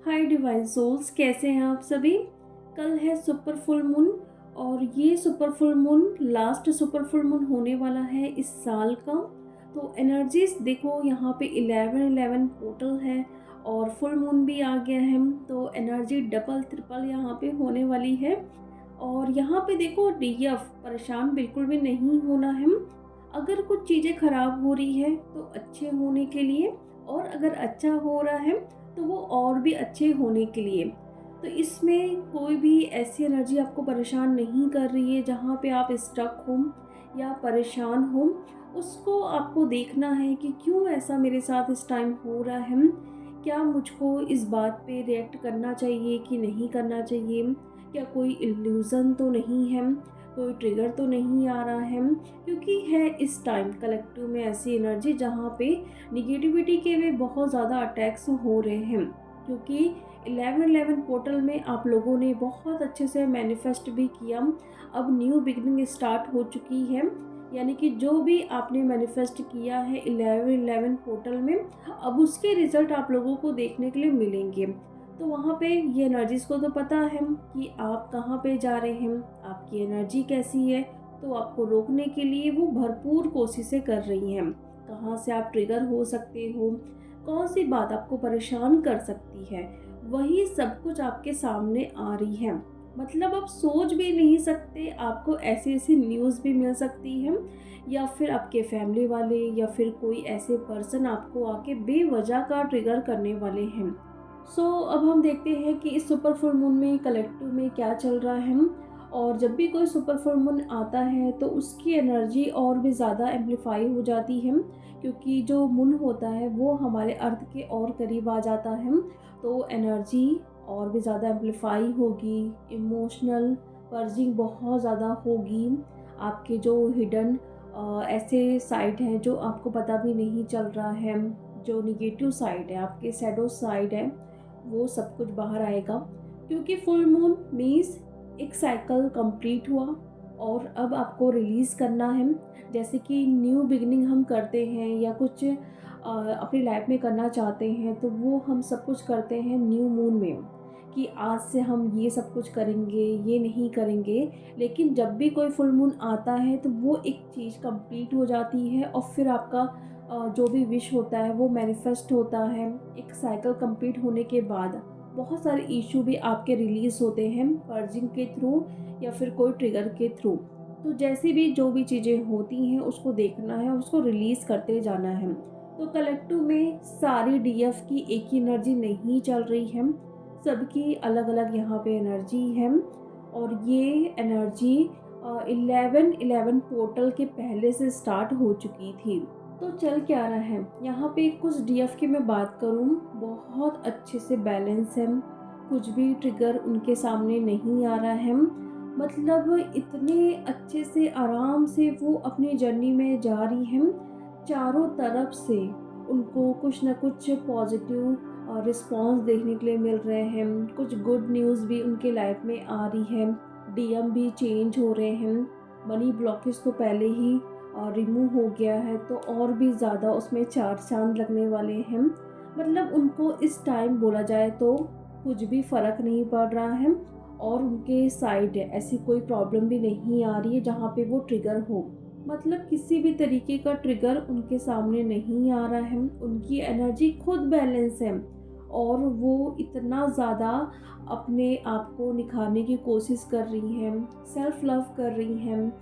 हाय divine souls, कैसे हैं आप सभी। कल है सुपर फुल मून और ये super full moon last super full moon होने वाला है इस साल का। तो एनर्जीज देखो, यहाँ पे 11-11 पोर्टल है और फुल मून भी आ गया है। तो एनर्जी डबल ट्रिपल यहाँ पे होने वाली है। और यहाँ पे देखो, डीएफ परेशान बिल्कुल भी नहीं होना है। अगर कुछ चीज़ें खराब हो रही है तो अच्छे होने के लिए, और अगर अच्छा हो रहा है तो वो और भी अच्छे होने के लिए। तो इसमें कोई भी ऐसी एनर्जी आपको परेशान नहीं कर रही है जहाँ पे आप स्टक हो या परेशान हो। उसको आपको देखना है कि क्यों ऐसा मेरे साथ इस टाइम हो रहा है। क्या मुझको इस बात पे रिएक्ट करना चाहिए कि नहीं करना चाहिए। क्या कोई इल्यूज़न तो नहीं है, कोई ट्रिगर तो नहीं आ रहा है। क्योंकि है इस टाइम कलेक्टिव में ऐसी एनर्जी जहाँ पे निगेटिविटी के भी बहुत ज़्यादा अटैक्स हो रहे हैं। क्योंकि 11-11 पोर्टल में आप लोगों ने बहुत अच्छे से मैनिफेस्ट भी किया। अब न्यू बिगनिंग स्टार्ट हो चुकी है, यानी कि जो भी आपने मैनिफेस्ट किया है 11-11 पोर्टल में, अब उसके रिजल्ट आप लोगों को देखने के लिए मिलेंगे। तो वहाँ पे ये एनर्जीज़ को तो पता है कि आप कहाँ पे जा रहे हैं, आपकी एनर्जी कैसी है। तो आपको रोकने के लिए वो भरपूर कोशिशें कर रही हैं। कहाँ से आप ट्रिगर हो सकते हो, कौन सी बात आपको परेशान कर सकती है, वही सब कुछ आपके सामने आ रही है। मतलब आप सोच भी नहीं सकते, आपको ऐसी ऐसी न्यूज़ भी मिल सकती है, या फिर आपके फैमिली वाले या फिर कोई ऐसे पर्सन आपको आके बेवजह का ट्रिगर करने वाले हैं। अब हम देखते हैं कि इस सुपर फुल मून में कलेक्टिव में क्या चल रहा है। और जब भी कोई सुपर फुल मून आता है तो उसकी एनर्जी और भी ज़्यादा एम्पलीफाई हो जाती है। क्योंकि जो मून होता है वो हमारे अर्थ के और करीब आ जाता है। तो एनर्जी और भी ज़्यादा एम्पलीफाई होगी, इमोशनल पर्जिंग बहुत ज़्यादा होगी। आपके जो हिडन ऐसे साइड हैं जो आपको पता भी नहीं चल रहा है, जो निगेटिव साइड है, आपके शैडो साइड है, वो सब कुछ बाहर आएगा। क्योंकि फुल मून मीन्स एक साइकिल कंप्लीट हुआ और अब आपको रिलीज़ करना है। जैसे कि न्यू बिगिनिंग हम करते हैं या कुछ अपनी लाइफ में करना चाहते हैं, तो वो हम सब कुछ करते हैं न्यू मून में, कि आज से हम ये सब कुछ करेंगे, ये नहीं करेंगे। लेकिन जब भी कोई फुल मून आता है तो वो एक चीज़ कंप्लीट हो जाती है और फिर आपका जो भी विश होता है वो मैनिफेस्ट होता है। एक साइकिल कंप्लीट होने के बाद बहुत सारे इशू भी आपके रिलीज़ होते हैं पर्जिंग के थ्रू या फिर कोई ट्रिगर के थ्रू। तो जैसे भी जो भी चीज़ें होती हैं उसको देखना है, उसको रिलीज़ करते जाना है। तो कलेक्टिव में सारी डीएफ की एक ही एनर्जी नहीं चल रही है, सबकी अलग अलग यहाँ पे एनर्जी है। और ये एनर्जी 11-11 पोर्टल के पहले से स्टार्ट हो चुकी थी। तो चल क्या रहा है यहाँ पे, कुछ डीएफ की मैं बात करूँ, बहुत अच्छे से बैलेंस है। कुछ भी ट्रिगर उनके सामने नहीं आ रहा है। मतलब इतने अच्छे से आराम से वो अपनी जर्नी में जा रही हैं। चारों तरफ से उनको कुछ ना कुछ पॉजिटिव रिस्पॉन्स देखने के लिए मिल रहे हैं। कुछ गुड न्यूज़ भी उनके लाइफ में आ रही है। डीएम भी चेंज हो रहे हैं। मनी ब्लॉकेज तो पहले ही रिमूव हो गया है, तो और भी ज़्यादा उसमें चार चांद लगने वाले हैं। मतलब उनको इस टाइम बोला जाए तो कुछ भी फ़र्क नहीं पड़ रहा है। और उनके साइड ऐसी कोई प्रॉब्लम भी नहीं आ रही है जहाँ पे वो ट्रिगर हो। मतलब किसी भी तरीके का ट्रिगर उनके सामने नहीं आ रहा है। उनकी एनर्जी खुद बैलेंस है और वो इतना ज़्यादा अपने आप को निखारने की कोशिश कर रही हैं, सेल्फ लव कर रही हैं।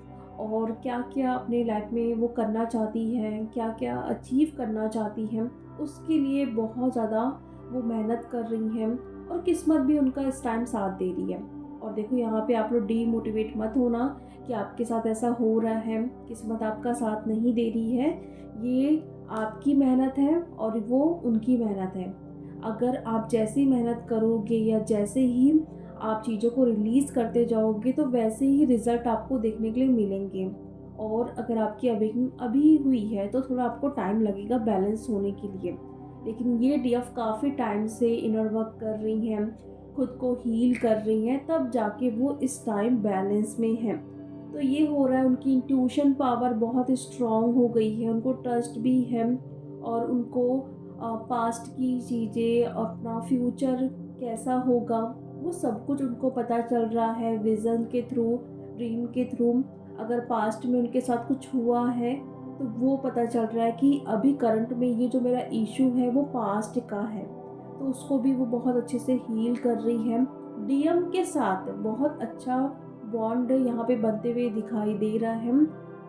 और क्या क्या अपने लाइफ में वो करना चाहती हैं, क्या क्या अचीव करना चाहती हैं, उसके लिए बहुत ज़्यादा वो मेहनत कर रही हैं। और किस्मत भी उनका इस टाइम साथ दे रही है। और देखो यहाँ पे आप लोग डीमोटिवेट मत होना कि आपके साथ ऐसा हो रहा है, किस्मत आपका साथ नहीं दे रही है। ये आपकी मेहनत है और वो उनकी मेहनत है। अगर आप जैसी मेहनत करोगे या जैसे ही आप चीज़ों को रिलीज़ करते जाओगे तो वैसे ही रिज़ल्ट आपको देखने के लिए मिलेंगे। और अगर आपकी अभी अभी हुई है तो थोड़ा आपको टाइम लगेगा बैलेंस होने के लिए। लेकिन ये डीएफ काफ़ी टाइम से इनर वर्क कर रही हैं, खुद को हील कर रही हैं, तब जाके वो इस टाइम बैलेंस में हैं। तो ये हो रहा है, उनकी इंट्यूशन पावर बहुत स्ट्रॉन्ग हो गई है, उनको ट्रस्ट भी है। और उनको पास्ट की चीज़ें, अपना फ्यूचर कैसा होगा, वो सब कुछ उनको पता चल रहा है विज़न के थ्रू, ड्रीम के थ्रू। अगर पास्ट में उनके साथ कुछ हुआ है तो वो पता चल रहा है कि अभी करंट में ये जो मेरा इशू है वो पास्ट का है, तो उसको भी वो बहुत अच्छे से हील कर रही है। डीएम के साथ बहुत अच्छा बॉन्ड यहाँ पे बनते हुए दिखाई दे रहा है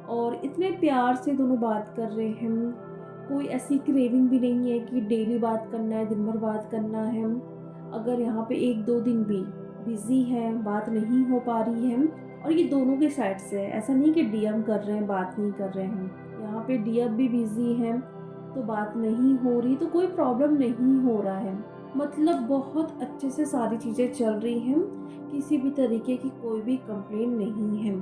और इतने प्यार से दोनों बात कर रहे हैं। कोई ऐसी क्रेविंग भी नहीं है कि डेली बात करना है, दिन भर बात करना है। अगर यहाँ पे 1-2 दिन भी बिज़ी हैं, बात नहीं हो पा रही है, और ये दोनों के साइड से है, ऐसा नहीं कि डीएम कर रहे हैं, बात नहीं कर रहे हैं। यहाँ पे डीएम भी बिज़ी हैं, तो बात नहीं हो रही, तो कोई प्रॉब्लम नहीं हो रहा है। मतलब बहुत अच्छे से सारी चीज़ें चल रही हैं, किसी भी तरीके की कोई भी कंप्लेंट नहीं है।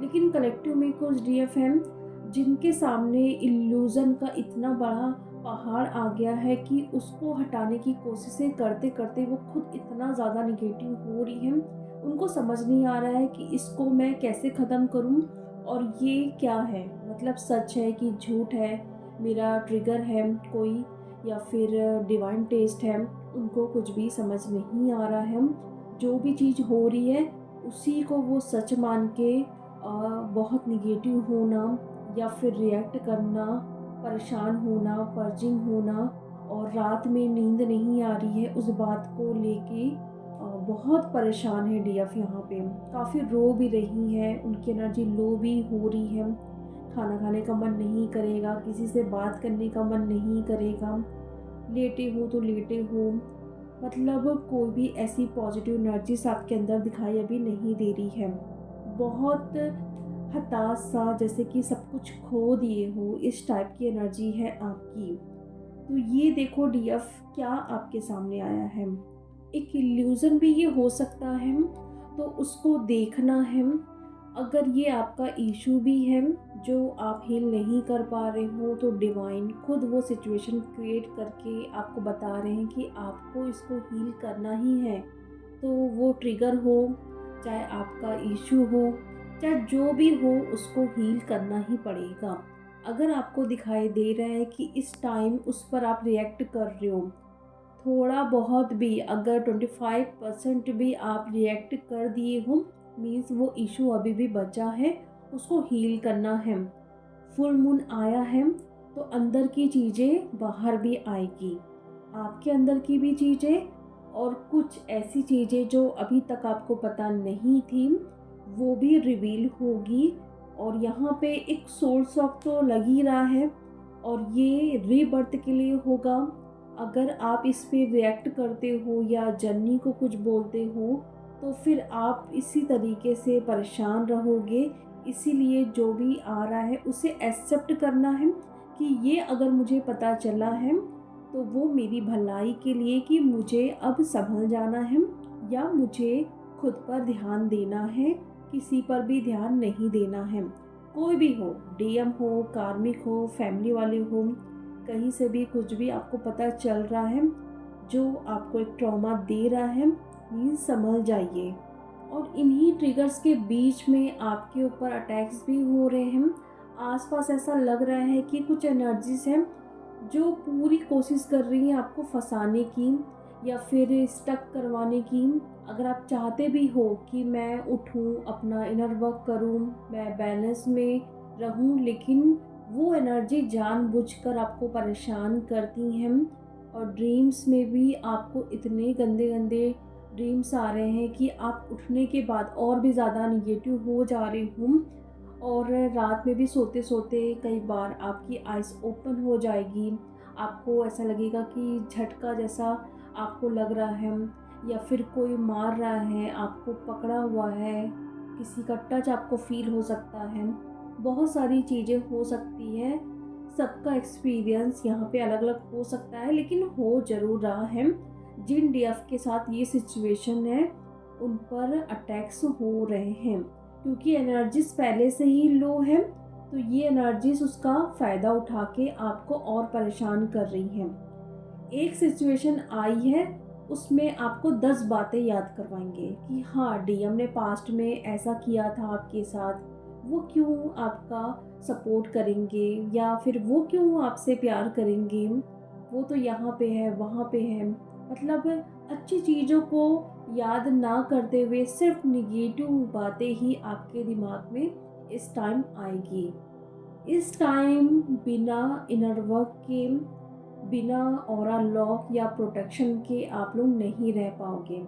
लेकिन कलेक्टिव में कुछ डीएफ हैं जिनके सामने इल्यूज़न का इतना बड़ा पहाड़ आ गया है कि उसको हटाने की कोशिशें करते-करते वो खुद इतना ज़्यादा नेगेटिव हो रही हैं, उनको समझ नहीं आ रहा है कि इसको मैं कैसे ख़त्म करूँ और ये क्या है? मतलब सच है कि झूठ है, मेरा ट्रिगर है कोई, या फिर डिवाइन टेस्ट है, उनको कुछ भी समझ नहीं आ रहा है। जो भी चीज़ हो रही है उसी को वो सच मान के बहुत नेगेटिव होना या फिर रिएक्ट करना, परेशान होना, पर्जिंग होना, और रात में नींद नहीं आ रही है उस बात को लेके बहुत परेशान है डीएफ यहाँ पे। काफ़ी रो भी रही हैं, उनकी एनर्जी लो भी हो रही है। खाना खाने का मन नहीं करेगा, किसी से बात करने का मन नहीं करेगा, लेटे हो तो लेटे हो। मतलब कोई भी ऐसी पॉजिटिव एनर्जीज आपके अंदर दिखाई अभी नहीं दे रही है। बहुत हताश सा, जैसे कि सब कुछ खो दिए हो, इस टाइप की एनर्जी है आपकी। तो ये देखो डीएफ क्या आपके सामने आया है। एक इल्यूज़न भी ये हो सकता है, तो उसको देखना है। अगर ये आपका इशू भी है जो आप हील नहीं कर पा रहे हो, तो डिवाइन खुद वो सिचुएशन क्रिएट करके आपको बता रहे हैं कि आपको इसको हील करना ही है। तो वो ट्रिगर हो, चाहे आपका इशू हो, चाहे जो भी हो, उसको हील करना ही पड़ेगा। अगर आपको दिखाई दे रहा है कि इस टाइम उस पर आप रिएक्ट कर रहे हो, थोड़ा बहुत भी अगर 25% भी आप रिएक्ट कर दिए हो, मीन्स वो इशू अभी भी बचा है, उसको हील करना है। फुल मून आया है तो अंदर की चीज़ें बाहर भी आएगी, आपके अंदर की भी चीज़ें, और कुछ ऐसी चीज़ें जो अभी तक आपको पता नहीं थी वो भी रिवील होगी। और यहाँ पे एक सोर्स ऑफ तो लग ही रहा है, और ये रीबर्थ के लिए होगा। अगर आप इस पे रिएक्ट करते हो या जर्नी को कुछ बोलते हो, तो फिर आप इसी तरीके से परेशान रहोगे। इसीलिए जो भी आ रहा है उसे एक्सेप्ट करना है कि ये अगर मुझे पता चला है तो वो मेरी भलाई के लिए, कि मुझे अब संभल जाना है या मुझे खुद पर ध्यान देना है, किसी पर भी ध्यान नहीं देना है। कोई भी हो, डीएम हो, कार्मिक हो, फैमिली वाले हो, कहीं से भी कुछ भी आपको पता चल रहा है जो आपको एक ट्रॉमा दे रहा है, प्लीज़ संभल जाइए। और इन्हीं ट्रिगर्स के बीच में आपके ऊपर अटैक्स भी हो रहे हैं। आसपास ऐसा लग रहा है कि कुछ एनर्जीज हैं जो पूरी कोशिश कर रही हैं आपको फंसाने की या फिर स्टक करवाने की। अगर आप चाहते भी हो कि मैं उठूं, अपना इनर वर्क करूं, मैं बैलेंस में रहूं, लेकिन वो एनर्जी जानबूझकर आपको परेशान करती हैं। और ड्रीम्स में भी आपको इतने गंदे गंदे ड्रीम्स आ रहे हैं कि आप उठने के बाद और भी ज़्यादा निगेटिव हो जा रहे हो। और रात में भी सोते सोते कई बार आपकी आइज़ ओपन हो जाएगी, आपको ऐसा लगेगा कि झटका जैसा आपको लग रहा है, या फिर कोई मार रहा है, आपको पकड़ा हुआ है, किसी का टच आपको फील हो सकता है। बहुत सारी चीज़ें हो सकती है, सबका एक्सपीरियंस यहाँ पे अलग अलग हो सकता है, लेकिन हो ज़रूर रहा है। जिन डीएफ के साथ ये सिचुएशन है उन पर अटैक्स हो रहे हैं, क्योंकि एनर्जीज पहले से ही लो है, तो ये एनर्जीज उसका फ़ायदा उठा के आपको और परेशान कर रही हैं। एक सिचुएशन आई है, उसमें आपको 10 बातें याद करवाएंगे कि हाँ, डीएम ने पास्ट में ऐसा किया था आपके साथ, वो क्यों आपका सपोर्ट करेंगे, या फिर वो क्यों आपसे प्यार करेंगे, वो तो यहाँ पे है, वहाँ पे है। मतलब अच्छी चीज़ों को याद ना करते हुए सिर्फ निगेटिव बातें ही आपके दिमाग में इस टाइम आएगी। इस टाइम बिना इनर वर्क के, बिना ऑरा लॉक या प्रोटेक्शन के आप लोग नहीं रह पाओगे।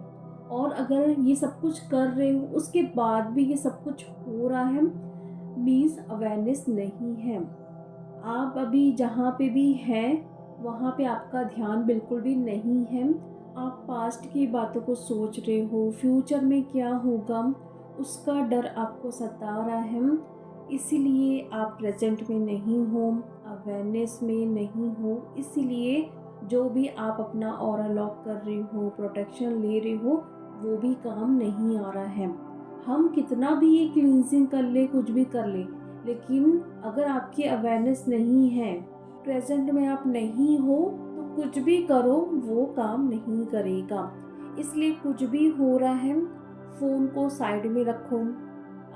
और अगर ये सब कुछ कर रहे हो उसके बाद भी ये सब कुछ हो रहा है, मीन्स अवेयरनेस नहीं है। आप अभी जहाँ पे भी हैं वहाँ पे आपका ध्यान बिल्कुल भी नहीं है। आप पास्ट की बातों को सोच रहे हो, फ्यूचर में क्या होगा उसका डर आपको सता रहा है, इसीलिए आप प्रेजेंट में नहीं हो, अवेयरनेस में नहीं हो। इसीलिए जो भी आप अपना ऑरा लॉक कर रहे हो, प्रोटेक्शन ले रहे हो, वो भी काम नहीं आ रहा है। हम कितना भी ये क्लींजिंग कर ले, कुछ भी कर ले, लेकिन अगर आपकी अवेयरनेस नहीं है, प्रेजेंट में आप नहीं हो, तो कुछ भी करो वो काम नहीं करेगा। इसलिए कुछ भी हो रहा है, फ़ोन को साइड में रखो।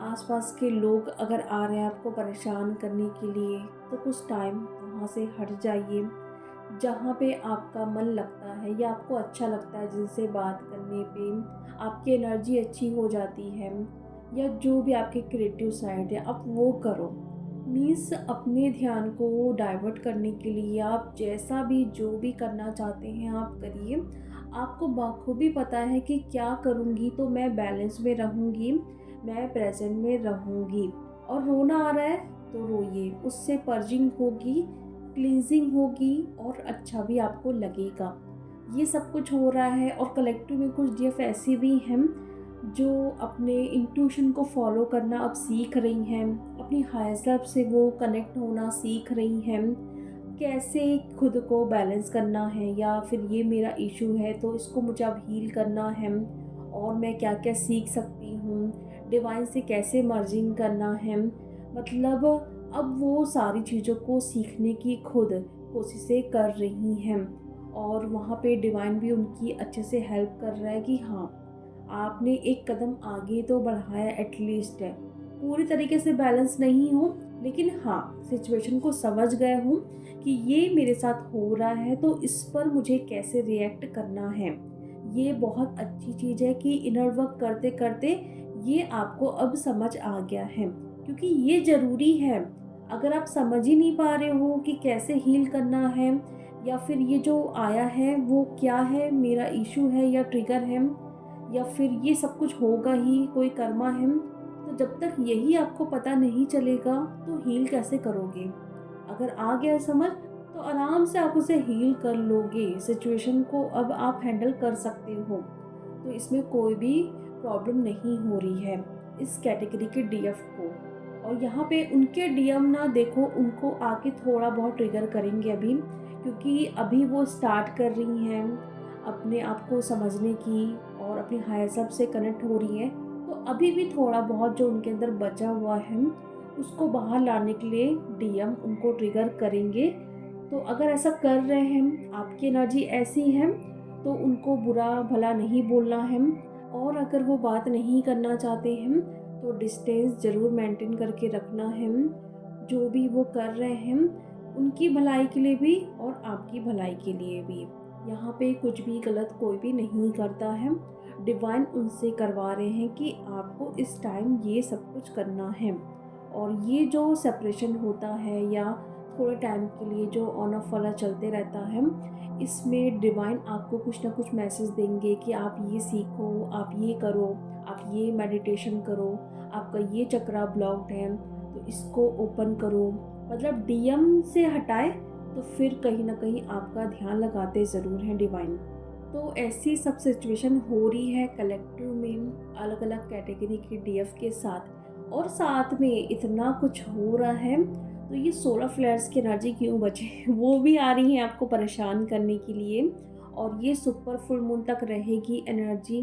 आसपास के लोग अगर आ रहे हैं आपको परेशान करने के लिए, तो कुछ टाइम वहाँ से हट जाइए। जहाँ पे आपका मन लगता है या आपको अच्छा लगता है, जिनसे बात करने पे आपकी एनर्जी अच्छी हो जाती है, या जो भी आपकी क्रिएटिव साइड है आप वो करो। मीन्स अपने ध्यान को डाइवर्ट करने के लिए आप जैसा भी जो भी करना चाहते हैं आप करिए। आपको बखूबी पता है कि क्या करूँगी तो मैं बैलेंस में रहूँगी, मैं प्रेजेंट में रहूँगी। और रोना आ रहा है तो रोइए, उससे पर्जिंग होगी, क्लींजिंग होगी और अच्छा भी आपको लगेगा। ये सब कुछ हो रहा है। और कलेक्टिव में कुछ डीएफ ऐसी भी हैं जो अपने इंट्यूशन को फॉलो करना अब सीख रही हैं, अपनी हायर सेल्फ से वो कनेक्ट होना सीख रही हैं, कैसे खुद को बैलेंस करना है, या फिर ये मेरा इशू है तो इसको मुझे अब हील करना है, और मैं क्या क्या सीख सकती हूँ, डिवाइन से कैसे मर्जिंग करना है। मतलब अब वो सारी चीज़ों को सीखने की खुद कोशिशें कर रही हैं। और वहाँ पे डिवाइन भी उनकी अच्छे से हेल्प कर रहा है कि हाँ, आपने एक कदम आगे तो बढ़ाया एटलीस्ट है। पूरी तरीके से बैलेंस नहीं हो, लेकिन हाँ, सिचुएशन को समझ गए हूँ कि ये मेरे साथ हो रहा है तो इस पर मुझे कैसे रिएक्ट करना है। ये बहुत अच्छी चीज़ है कि इनर वर्क करते करते ये आपको अब समझ आ गया है, क्योंकि ये ज़रूरी है। अगर आप समझ ही नहीं पा रहे हो कि कैसे हील करना है, या फिर ये जो आया है वो क्या है, मेरा इशू है या ट्रिगर है, या फिर ये सब कुछ होगा ही, कोई कर्मा है, तो जब तक यही आपको पता नहीं चलेगा तो हील कैसे करोगे। अगर आ गया समझ तो आराम से आप उसे हील कर लोगे, सिचुएशन को अब आप हैंडल कर सकते हो। तो इसमें कोई भी प्रॉब्लम नहीं हो रही है इस कैटेगरी के डीएफ को। और यहाँ पे उनके डीएम ना देखो, उनको आके थोड़ा बहुत ट्रिगर करेंगे अभी, क्योंकि अभी वो स्टार्ट कर रही हैं अपने आप को समझने की और अपनी हायर सेल्फ से कनेक्ट हो रही हैं। तो अभी भी थोड़ा बहुत जो उनके अंदर बचा हुआ है उसको बाहर लाने के लिए डीएम उनको ट्रिगर करेंगे। तो अगर ऐसा कर रहे हैं, आपकी एनर्जी ऐसी है, तो उनको बुरा भला नहीं बोलना है। और अगर वो बात नहीं करना चाहते हैं तो डिस्टेंस ज़रूर मेंटेन करके रखना है। जो भी वो कर रहे हैं उनकी भलाई के लिए भी और आपकी भलाई के लिए भी। यहाँ पे कुछ भी गलत कोई भी नहीं करता है। डिवाइन उनसे करवा रहे हैं कि आपको इस टाइम ये सब कुछ करना है। और ये जो सेपरेशन होता है या थोड़े टाइम के लिए जो ऑन ऑफ वाला चलते रहता है, इसमें डिवाइन आपको कुछ ना कुछ मैसेज देंगे कि आप ये सीखो, आप ये करो, आप ये मेडिटेशन करो, आपका ये चक्रा ब्लॉक्ड है तो इसको ओपन करो। मतलब डीएम से हटाए तो फिर कहीं ना कहीं आपका ध्यान लगाते ज़रूर हैं डिवाइन। तो ऐसी सब सिचुएशन हो रही है कलेक्टिव में, अलग अलग कैटेगरी के डीएफ के साथ। और साथ में इतना कुछ हो रहा है, तो ये सोलर फ्लेयर्स की एनर्जी क्यों बचे वो भी आ रही हैं आपको परेशान करने के लिए। और ये सुपर फुल मून तक रहेगी एनर्जी।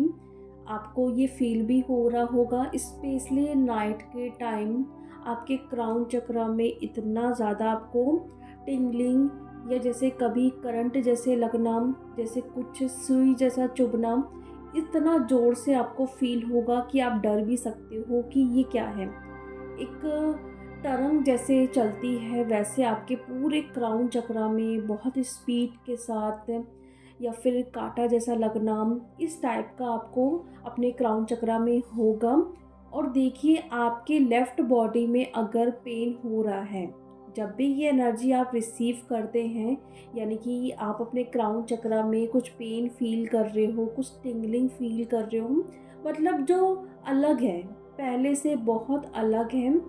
आपको ये फील भी हो रहा होगा, स्पेशली नाइट के टाइम आपके क्राउन चक्रा में इतना ज़्यादा आपको टिंगलिंग, या जैसे कभी करंट जैसे लगना, जैसे कुछ सुई जैसा चुभना, इतना ज़ोर से आपको फील होगा कि आप डर भी सकते हो कि ये क्या है। एक तरंग जैसे चलती है वैसे आपके पूरे क्राउन चक्रा में बहुत स्पीड के साथ या फिर कांटा जैसा लगना, इस टाइप का आपको अपने क्राउन चक्रा में होगा। और देखिए आपके लेफ़्ट बॉडी में अगर पेन हो रहा है, जब भी ये एनर्जी आप रिसीव करते हैं, यानी कि आप अपने क्राउन चक्रा में कुछ पेन फ़ील कर रहे हो, कुछ टिंगलिंग फ़ील कर रहे हो, मतलब जो अलग है, पहले से बहुत अलग है,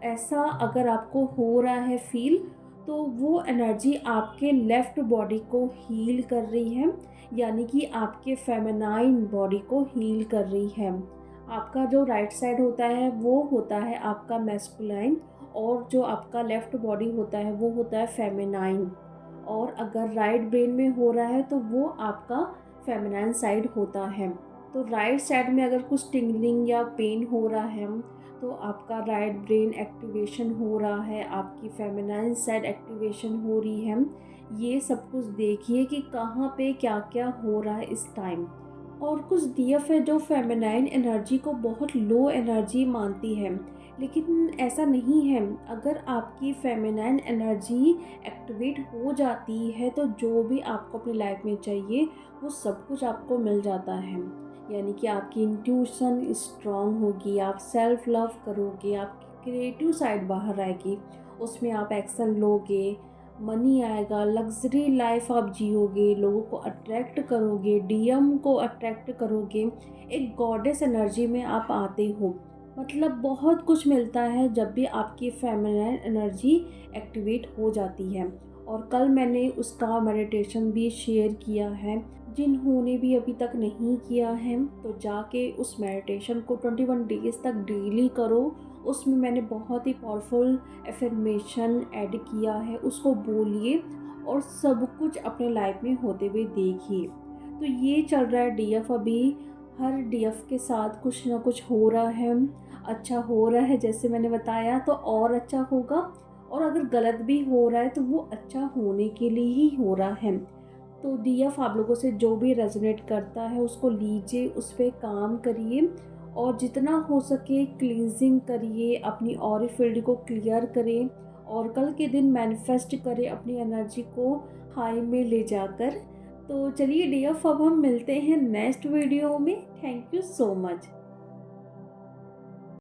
ऐसा अगर आपको हो रहा है फ़ील, तो वो एनर्जी आपके लेफ़्ट बॉडी को हील कर रही है, यानी कि आपके फेमिनाइन बॉडी को हील कर रही है। आपका जो राइट साइड होता है वो होता है आपका मैस्कुलाइन, और जो आपका लेफ़्ट बॉडी होता है वो होता है फेमिनाइन। और अगर राइट ब्रेन में हो रहा है तो वो आपका फेमिनाइन साइड होता है। तो राइट साइड में अगर कुछ टिंगलिंग या पेन हो रहा है, तो आपका राइट ब्रेन एक्टिवेशन हो रहा है, आपकी फेमिनाइन साइड एक्टिवेशन हो रही है। ये सब कुछ देखिए कि कहाँ पे क्या-क्या हो रहा है इस टाइम। और कुछ डीएफ है जो फेमिनाइन एनर्जी को बहुत लो एनर्जी मानती है, लेकिन ऐसा नहीं है। अगर आपकी फेमिनाइन एनर्जी एक्टिवेट हो जाती है तो जो भी आपको अपनी लाइफ में चाहिए वो सब कुछ आपको मिल जाता है। यानी कि आपकी इंट्यूशन स्ट्रॉन्ग होगी, आप सेल्फ लव करोगे, आपकी क्रिएटिव साइड बाहर आएगी, उसमें आप एक्शन लोगे, मनी आएगा, लग्ज़री लाइफ आप जियोगे, लोगों को अट्रैक्ट करोगे, डीएम को अट्रैक्ट करोगे, एक गॉडेस एनर्जी में आप आते हो। मतलब बहुत कुछ मिलता है जब भी आपकी फेमिनिन एनर्जी एक्टिवेट हो जाती है। और कल मैंने उसका मेडिटेशन भी शेयर किया है, जिन्होंने भी अभी तक नहीं किया है तो जाके उस मेडिटेशन को 21 डेज़ तक डेली करो। उसमें मैंने बहुत ही पावरफुल एफर्मेशन ऐड किया है, उसको बोलिए और सब कुछ अपने लाइफ में होते हुए देखिए। तो ये चल रहा है डीएफ अभी, हर डीएफ के साथ कुछ ना कुछ हो रहा है, अच्छा हो रहा है जैसे मैंने बताया तो और अच्छा होगा, और अगर गलत भी हो रहा है तो वो अच्छा होने के लिए ही हो रहा है। तो डीएफ आप लोगों से जो भी रेजोनेट करता है उसको लीजिए, उस पर काम करिए और जितना हो सके क्लींजिंग करिए, अपनी ऑरी फील्ड को क्लियर करें और कल के दिन मैनिफेस्ट करें अपनी एनर्जी को हाई में ले जाकर। तो चलिए डीएफ अब हम मिलते हैं नेक्स्ट वीडियो में। Thank you so much.